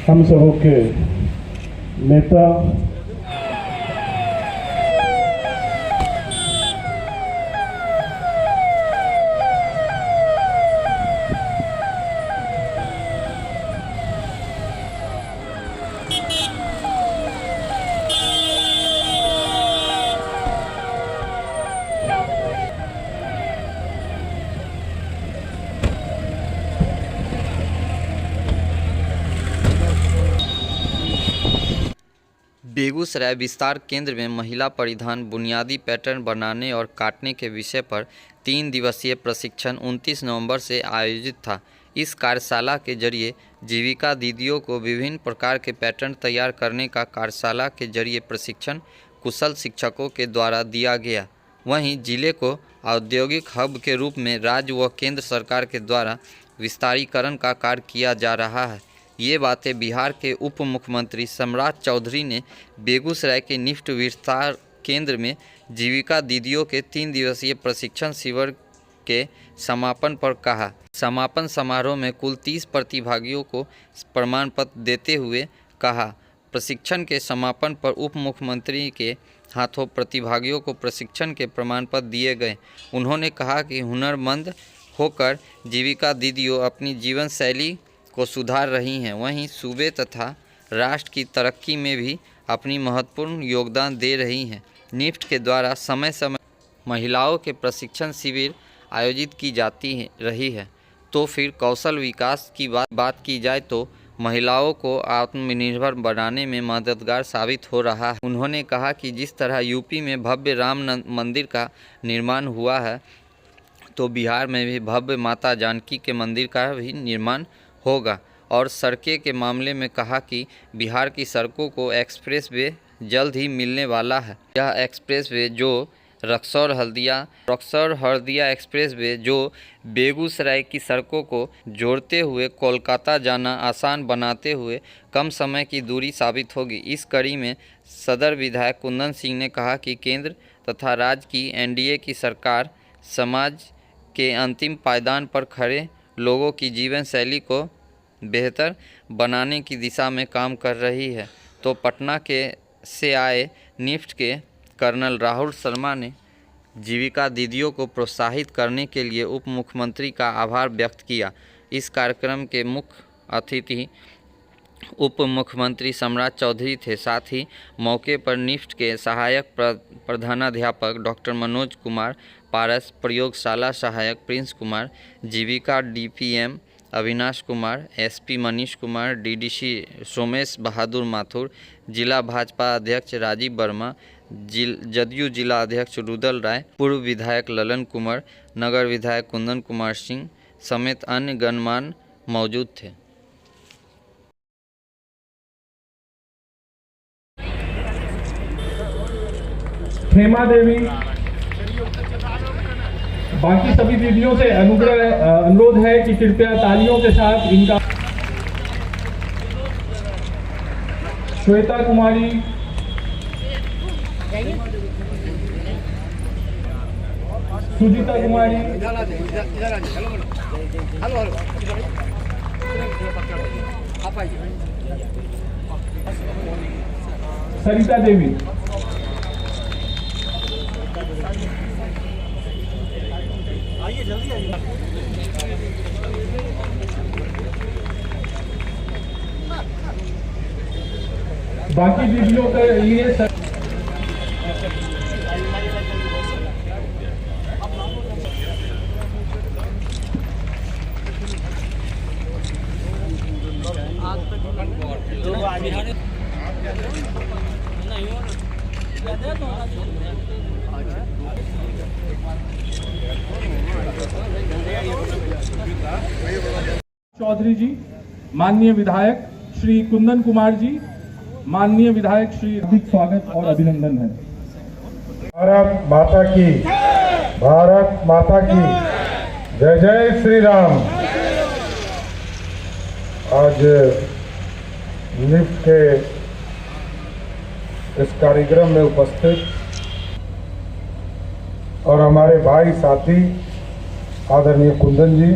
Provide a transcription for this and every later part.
हम सबों के नेता बेगूसराय विस्तार केंद्र में महिला परिधान बुनियादी पैटर्न बनाने और काटने के विषय पर 3 दिवसीय प्रशिक्षण 29 नवंबर से आयोजित था। इस कार्यशाला के जरिए जीविका दीदियों को विभिन्न प्रकार के पैटर्न तैयार करने का कार्यशाला के जरिए प्रशिक्षण कुशल शिक्षकों के द्वारा दिया गया। वहीं जिले को औद्योगिक हब के रूप में राज्य व केंद्र सरकार के द्वारा विस्तारीकरण का कार्य किया जा रहा है। ये बातें बिहार के उप मुख्यमंत्री सम्राट चौधरी ने बेगूसराय के निफ्ट विस्तार केंद्र में जीविका दीदियों के 3 दिवसीय प्रशिक्षण शिविर के समापन पर कहा। समापन समारोह में कुल 30 प्रतिभागियों को प्रमाण पत्र देते हुए कहा। प्रशिक्षण के समापन पर उप मुख्यमंत्री के हाथों प्रतिभागियों को प्रशिक्षण के प्रमाण पत्र दिए गए। उन्होंने कहा कि हुनरमंद होकर जीविका दीदियों अपनी जीवन शैली को सुधार रही हैं, वहीं सूबे तथा राष्ट्र की तरक्की में भी अपनी महत्वपूर्ण योगदान दे रही हैं। निफ्ट के द्वारा समय समय महिलाओं के प्रशिक्षण शिविर आयोजित की जाती रही है। तो फिर कौशल विकास की बात की जाए तो महिलाओं को आत्मनिर्भर बनाने में मददगार साबित हो रहा है। उन्होंने कहा कि जिस तरह यूपी में भव्य राम मंदिर का निर्माण हुआ है, तो बिहार में भी भव्य माता जानकी के मंदिर का भी निर्माण होगा। और सड़कें के मामले में कहा कि बिहार की सड़कों को एक्सप्रेस वे जल्द ही मिलने वाला है। यह एक्सप्रेस वे जो रक्सौल हल्दिया एक्सप्रेस वे जो बेगूसराय की सड़कों को जोड़ते हुए कोलकाता जाना आसान बनाते हुए कम समय की दूरी साबित होगी। इस कड़ी में सदर विधायक कुंदन सिंह ने कहा कि केंद्र तथा राज्य की एनडीए की सरकार समाज के अंतिम पायदान पर खड़े लोगों की जीवन शैली को बेहतर बनाने की दिशा में काम कर रही है। तो पटना से आए निफ्ट के कर्नल राहुल शर्मा ने जीविका दीदियों को प्रोत्साहित करने के लिए उप मुख्यमंत्री का आभार व्यक्त किया। इस कार्यक्रम के मुख्य अतिथि उप मुख्यमंत्री सम्राट चौधरी थे। साथ ही मौके पर निफ्ट के सहायक प्रधानाध्यापक डॉक्टर मनोज कुमार पारस, प्रयोगशाला सहायक Prince Kumar, Jeevika DPM Avinash Kumar, SP Manish Kumar, DDC Somesh Bahadur Mathur, जिला भाजपा अध्यक्ष राजीव वर्मा, जदयू जिला अध्यक्ष रुदल राय, पूर्व विधायक ललन कुमार, नगर विधायक कुंदन कुमार सिंह समेत अन्य गणमान्य मौजूद थे। हेमा देवी, बाकी सभी दीदियों से अनुरोध है कि कृपया तालियों के साथ इनका। श्वेता कुमारी, सुजीता कुमारी, सरिता देवी, आइए जल्दी आइए। बाकी दीदियों के लिए चौधरी जी, माननीय विधायक श्री कुंदन कुमार जी, माननीय विधायक श्री हार्दिक स्वागत और अभिनंदन है। भारत माता की, भारत माता की जय जय श्री राम। आज निफ्ट के इस कार्यक्रम में उपस्थित और हमारे भाई साथी आदरणीय कुंदन जी,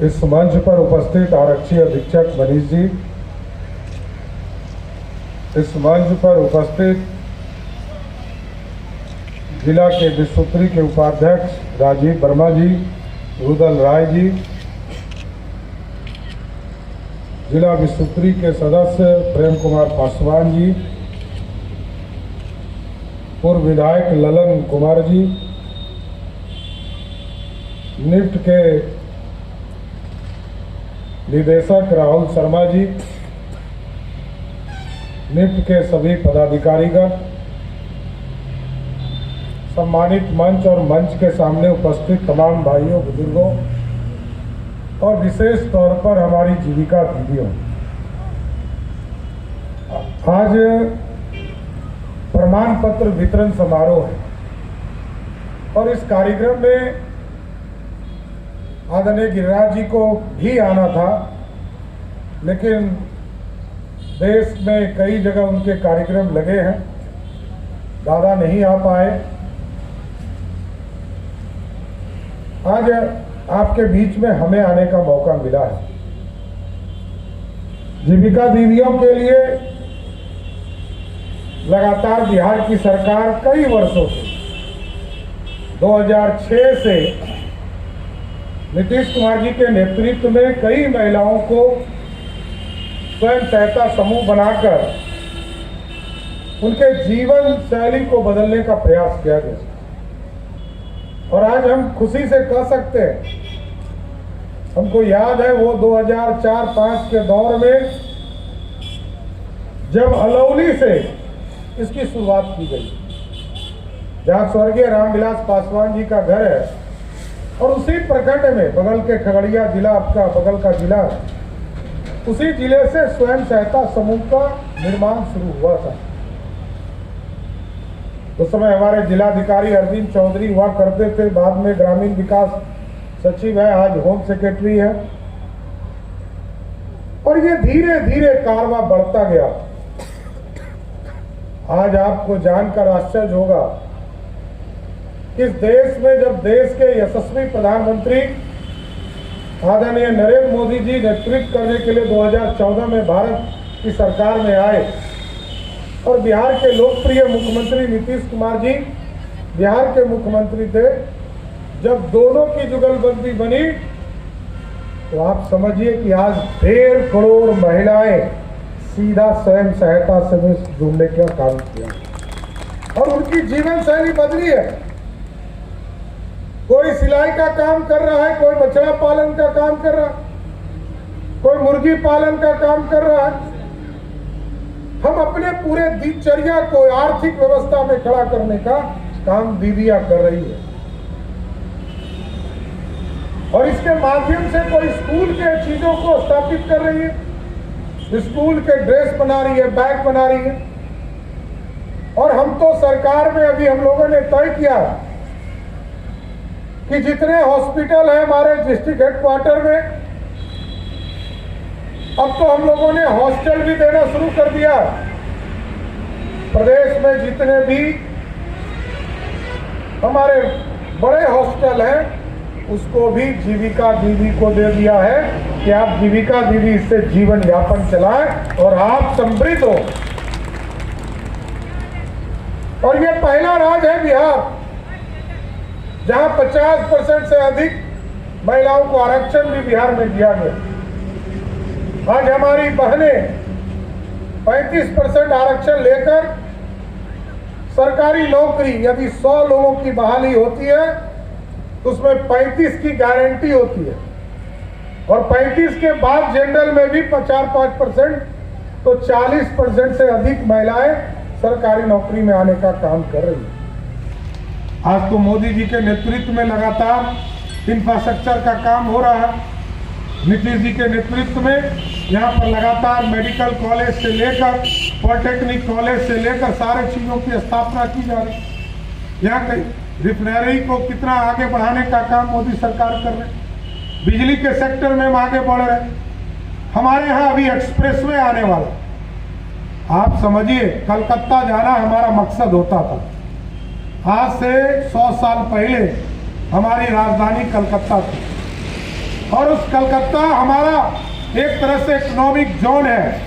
इस मंच पर उपस्थित आरक्षी अधीक्षक मनीष जी, इस मंच पर उपस्थित जिला के विश्वोत्तरी के उपाध्यक्ष राजीव वर्मा जी, रुदल राय जी, जिला विश्वोत्तरी के सदस्य प्रेम कुमार पासवान जी, पूर्व विधायक ललन कुमार जी, निफ्ट के निदेशक राहुल शर्मा जी, निफ्ट के सभी पदाधिकारीगण, सम्मानित मंच और मंच के सामने उपस्थित तमाम भाइयों बुजुर्गों और विशेष तौर पर हमारी जीविका दीदियों, आज प्रमाण पत्र वितरण समारोह है और इस कार्यक्रम में आदरणीय गिरिराज जी को भी आना था, लेकिन देश में कई जगह उनके कार्यक्रम लगे हैं, दादा नहीं आ पाए। आज आपके बीच में हमें आने का मौका मिला है। जीविका दीदियों के लिए लगातार बिहार की सरकार कई वर्षों से 2006 से नीतीश कुमार जी के नेतृत्व में कई महिलाओं को स्वयं सहायता समूह बनाकर उनके जीवन शैली को बदलने का प्रयास किया गया और आज हम खुशी से कह सकते हैं, हमको याद है वो 2004-05 के दौर में जब अलौली से इसकी शुरुआत की गई, जहां स्वर्गीय रामविलास पासवान जी का घर है और उसी प्रखंड में बगल के खगड़िया जिला, आपका बगल का जिला, उसी जिले से स्वयं सहायता समूह का निर्माण शुरू हुआ था। उस समय हमारे जिलाधिकारी अरविंद चौधरी हुआ करते थे, बाद में ग्रामीण विकास सचिव है, आज होम सेक्रेटरी है, और ये धीरे धीरे कारवां बढ़ता गया। आज आपको जानकर आश्चर्य होगा, इस देश में जब देश के यशस्वी प्रधानमंत्री आदरणीय नरेंद्र मोदी जी नेतृत्व करने के लिए 2014 में भारत की सरकार में आए और बिहार के लोकप्रिय मुख्यमंत्री नीतीश कुमार जी बिहार के मुख्यमंत्री थे, जब दोनों की जुगलबंदी बनी तो आप समझिए कि आज 1.5 करोड़ महिलाएं सीधा स्वयं सहायता समूह से जुड़ने का काम किया और उनकी जीवन शैली बदली है। कोई सिलाई का काम कर रहा है, कोई बछड़ा पालन का काम कर रहा है, कोई मुर्गी पालन का काम कर रहा है। हम अपने पूरे दिनचर्या को आर्थिक व्यवस्था में खड़ा करने का काम दीदियां कर रही है और इसके माध्यम से कोई स्कूल के चीजों को स्थापित कर रही है, स्कूल के ड्रेस बना रही है, बैग बना रही है। और हम तो सरकार में अभी हम लोगों ने तय किया कि जितने हॉस्पिटल है हमारे डिस्ट्रिक्ट हेडक्वार्टर में, अब तो हम लोगों ने हॉस्टल भी देना शुरू कर दिया। प्रदेश में जितने भी हमारे बड़े हॉस्टल हैं उसको भी जीविका दीदी को दे दिया है कि आप जीविका दीदी से जीवन यापन चलाएं और आप समृद्ध हो। और ये पहला राज्य है बिहार जहां 50% से अधिक महिलाओं को आरक्षण भी बिहार में दिया गया। आज हमारी बहनें 35% आरक्षण लेकर सरकारी नौकरी, यदि 100 लोगों की बहाली होती है तो उसमें 35 की गारंटी होती है और 35 के बाद जनरल में भी 4-5%, तो 40% से अधिक महिलाएं सरकारी नौकरी में आने का काम कर रही है। आज तो मोदी जी के नेतृत्व में लगातार इंफ्रास्ट्रक्चर का काम हो रहा है। नीतीश जी के नेतृत्व में यहाँ पर लगातार मेडिकल कॉलेज से लेकर पॉलिटेक्निक कॉलेज से लेकर सारे चीज़ों की स्थापना की जा रही है। यहाँ कई रिफाइनरी को कितना आगे बढ़ाने का काम मोदी सरकार कर रहे हैं। बिजली के सेक्टर में हम आगे बढ़ रहे हैं। हमारे यहाँ अभी एक्सप्रेसवे आने वाला, आप समझिए कलकत्ता जाना हमारा मकसद होता था। आज से 100 साल पहले हमारी राजधानी कलकत्ता थी। और उस कलकत्ता हमारा एक तरह से इकोनॉमिक जोन है।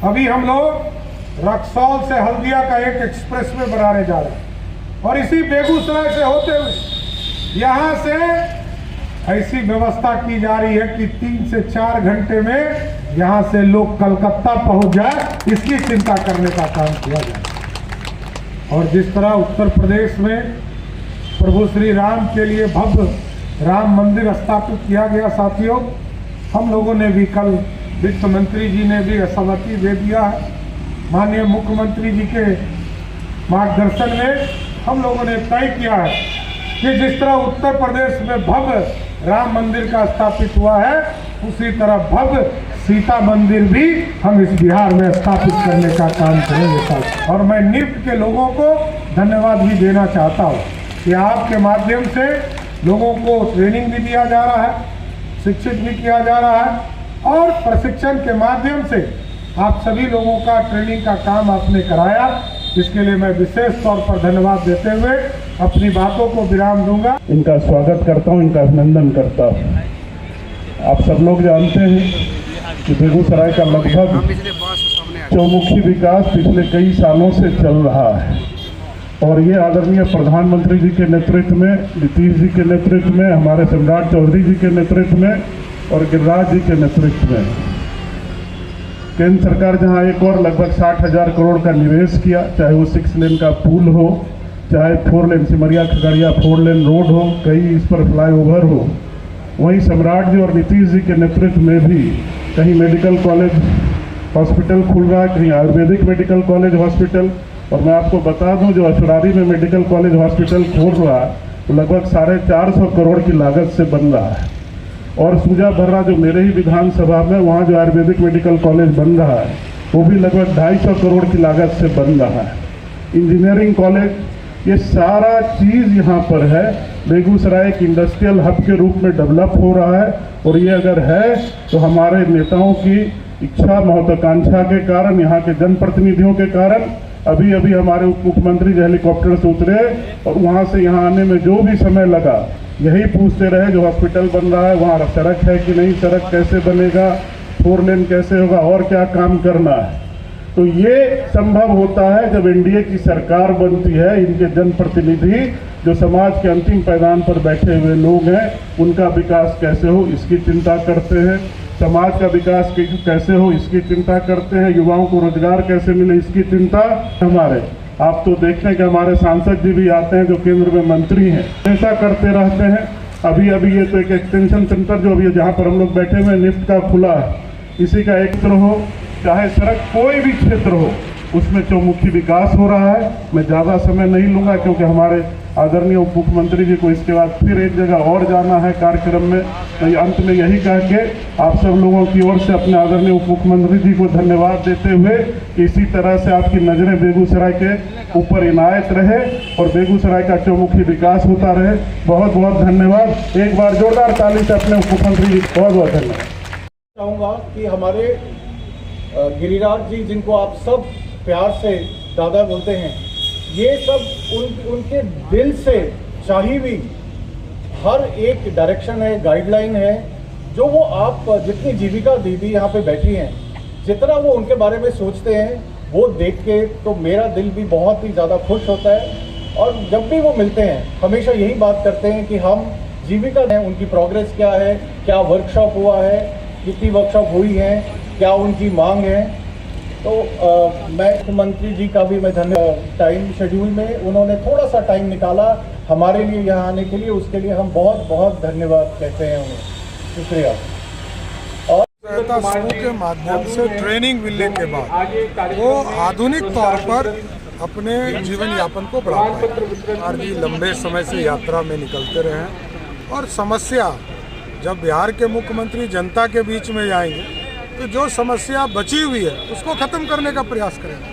अभी हम लोग रक्सौल से हल्दिया का एक एक्सप्रेसवे बनाने जा रहे हैं और इसी बेगूसराय से होते हुए यहाँ से ऐसी व्यवस्था की जा रही है कि 3 से 4 घंटे में यहाँ से लोग कलकत्ता पहुँच जाए, इसकी चिंता करने का काम किया जाए। और जिस तरह उत्तर प्रदेश में प्रभु श्री राम के लिए भव्य राम मंदिर स्थापित किया गया, साथियों हम लोगों ने भी कल वित्त मंत्री जी ने भी सहमति दे दिया है। माननीय मुख्यमंत्री जी के मार्गदर्शन में हम लोगों ने तय किया है कि जिस तरह उत्तर प्रदेश में भव्य राम मंदिर का स्थापित हुआ है, उसी तरह भव्य सीता मंदिर भी हम इस बिहार में स्थापित करने का काम करेंगे। और मैं निफ्ट के लोगों को धन्यवाद भी देना चाहता हूँ कि आपके माध्यम से लोगों को ट्रेनिंग भी दिया जा रहा है, शिक्षित भी किया जा रहा है और प्रशिक्षण के माध्यम से आप सभी लोगों का ट्रेनिंग का काम आपने कराया। इसके लिए मैं विशेष तौर पर धन्यवाद देते हुए अपनी बातों को विराम दूंगा। इनका स्वागत करता हूं, इनका अभिनंदन करता हूं। आप सब लोग जानते हैं कि बेगूसराय का लगभग चौमुखी विकास पिछले कई सालों से चल रहा है और ये आदरणीय प्रधानमंत्री जी के नेतृत्व में, नीतीश जी के नेतृत्व में, हमारे सम्राट चौधरी जी के नेतृत्व में और गिरिराज जी के नेतृत्व में केंद्र सरकार जहां एक और लगभग 60,000 करोड़ का निवेश किया, चाहे वो 6 लेन का पुल हो, चाहे 4 लेन सिमरिया खगड़िया 4 लेन रोड हो, कई इस पर फ्लाईओवर हो, वहीं सम्राट जी और नीतीश जी के नेतृत्व में भी कहीं मेडिकल कॉलेज हॉस्पिटल खुल रहा है, कहीं आयुर्वेदिक मेडिकल कॉलेज हॉस्पिटल। और मैं आपको बता दूं जो अशुरारी में मेडिकल कॉलेज हॉस्पिटल खोल रहा है वो लगभग 450 करोड़ की लागत से बन रहा है। और सूजा भर्रा जो मेरे ही विधानसभा में वहाँ जो आयुर्वेदिक मेडिकल कॉलेज बन रहा है वो भी लगभग 250 करोड़ की लागत से बन रहा है। इंजीनियरिंग कॉलेज, ये सारा चीज़ यहाँ पर है। बेगूसराय एक इंडस्ट्रियल हब के रूप में डेवलप हो रहा है और ये अगर है तो हमारे नेताओं की इच्छा महत्वाकांक्षा के कारण, यहाँ के जनप्रतिनिधियों के कारण। अभी अभी हमारे उप मुख्यमंत्री जो हेलीकॉप्टर से उतरे और वहाँ से यहाँ आने में जो भी समय लगा यही पूछते रहे जो हॉस्पिटल बन रहा है वहाँ सड़क है कि नहीं, सड़क कैसे बनेगा, 4 लेन कैसे होगा और क्या काम करना है। तो ये संभव होता है जब एनडीए की सरकार बनती है। इनके जनप्रतिनिधि जो समाज के अंतिम पायदान पर बैठे हुए लोग हैं उनका विकास कैसे हो इसकी चिंता करते हैं, समाज का विकास कैसे हो इसकी चिंता करते हैं, युवाओं को रोजगार कैसे मिले इसकी चिंता हमारे। आप तो देखते हैं कि हमारे सांसद जी भी आते हैं जो केंद्र में मंत्री हैं, ऐसा करते रहते हैं। अभी अभी ये तो एक एक्सटेंशन सेंटर जो अभी जहाँ पर हम लोग बैठे हुए निफ्ट का खुला है, इसी का एक क्षेत्र हो चाहे सड़क कोई भी क्षेत्र हो उसमें चौमुखी विकास हो रहा है। मैं ज़्यादा समय नहीं लूँगा क्योंकि हमारे आदरणीय उप मुख्यमंत्री जी को इसके बाद फिर एक जगह और जाना है कार्यक्रम में। तो अंत में यही कह के आप सब लोगों की ओर से अपने आदरणीय उप मुख्यमंत्री जी को धन्यवाद देते हुए कि इसी तरह से आपकी नज़रें बेगूसराय के ऊपर इनायत रहे और बेगूसराय का चौमुखी विकास होता रहे। बहुत बहुत धन्यवाद। एक बार जोरदार ताली से अपने उप मुख्यमंत्री जी को बहुत बहुत धन्यवाद चाहूँगा कि हमारे गिरिराज जी जिनको आप सब प्यार से दादा बोलते हैं, ये सब उनके दिल से चाही हुई हर एक डायरेक्शन है, गाइडलाइन है जो वो आप जितनी जीविका दीदी यहाँ पे बैठी हैं, जितना वो उनके बारे में सोचते हैं वो देख के तो मेरा दिल भी बहुत ही ज़्यादा खुश होता है। और जब भी वो मिलते हैं हमेशा यही बात करते हैं कि हम जीविका हैं, उनकी प्रोग्रेस क्या है, क्या वर्कशॉप हुआ है, कितनी वर्कशॉप हुई है, क्या उनकी मांग है। तो मैं मुख्यमंत्री जी का भी मैं धन्यवाद, टाइम शेड्यूल में उन्होंने थोड़ा सा टाइम निकाला हमारे लिए यहाँ आने के लिए, उसके लिए हम बहुत बहुत धन्यवाद कहते हैं उन्हें। शुक्रिया। और समूह के माध्यम से ट्रेनिंग मिलने के बाद वो आधुनिक तौर पर अपने जीवन यापन को बढ़ा पाए। और जी लंबे समय से यात्रा में निकलते रहे हैं और समस्या जब बिहार के मुख्यमंत्री जनता के बीच में जाएंगे तो जो समस्या बची हुई है उसको खत्म करने का प्रयास करेंगे।